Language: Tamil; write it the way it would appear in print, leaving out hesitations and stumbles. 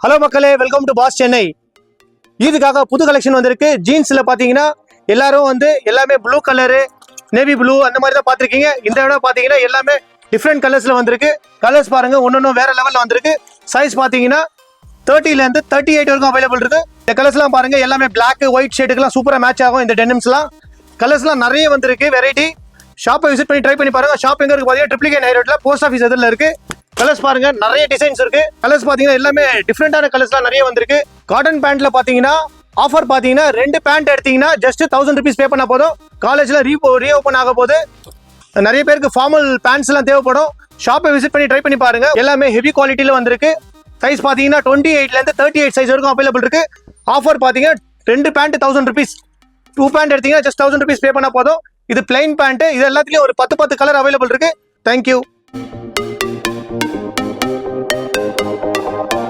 ஹலோ மக்களே, வெல்கம் டு பாஸ் சென்னை. இதுக்காக புது கலெக்ஷன் வந்திருக்கு. ஜீன்ஸ்ல பாத்தீங்கன்னா எல்லாரும் எல்லாமே ப்ளூ கலரு, நேவி ப்ளூ அந்த மாதிரி தான் பார்த்துருக்கீங்க. இந்த விட பாத்தீங்கன்னா எல்லாமே டிஃப்ரெண்ட் கலர்ஸ்ல வந்திருக்கு. கலர்ஸ் பாருங்க, ஒன்னொன்னும் வேற லெவல்ல வந்திருக்கு. சைஸ் பாத்தீங்கன்னா 30ல இருந்து 38 வரைக்கும் அவைலபிள் இருக்கு. இந்த கலர்ஸ்லாம் பாருங்க, எல்லாமே பிளாக் ஒயிட் ஷேடுக்குலாம் சூப்பரா மேட்ச் ஆகும். இந்த டெனிம்ஸ்லாம் கலர்ஸ்லாம் நிறைய வந்திருக்கு, வெரைட்டி. ஷாப்பை விசிட் பண்ணி ட்ரை பண்ணி பாருங்க. ஷாப் எங்க இருக்கு பாத்தீங்கன்னா ட்ரிப்ளிகேட் ஹை ரோட்ல போஸ்ட் ஆஃபீஸ் எதிரில் இருக்கு. கலர்ஸ் பாருங்க, நிறைய டிசைன்ஸ் இருக்கு. கலர்ஸ் பாத்தீங்கன்னா எல்லாமே டிஃப்ரெண்டான கலர்ஸ்லாம் நிறைய வந்திருக்கு. காட்டன் பேண்ட்ல பாத்தீங்கன்னா ஆஃபர் பாத்தீங்கன்னா 2 பேண்ட் எடுத்தீங்கன்னா ஜஸ்ட் 1000 rupees பே பண்ணா போதும். காலேஜ்ல ரீஓபன் ஆக போது. நிறைய பேருக்கு ஃபார்மல் பேண்ட்ஸ் எல்லாம் தேவைப்படும். ஷாப்பை விசிட் பண்ணி ட்ரை பண்ணி பாருங்க. எல்லாமே ஹெவி குவாலிட்டியில வந்திருக்கு. சைஸ் பாத்தீங்கன்னா 28ல இருந்து 38 சைஸ் வரைக்கும் அவைலபிள் இருக்கு. ஆஃபர் பாத்தீங்கன்னா 2 பேண்ட் 1000 rupees, 2 பேண்ட் எடுத்தீங்கன்னா ஜஸ்ட் 1000 rupees பே பண்ணா போதும். இது பிளைன் பேண்ட். இது எல்லாத்துலயும் ஒரு 10 கலர் அவைலபிள் இருக்கு. தேங்க்யூ.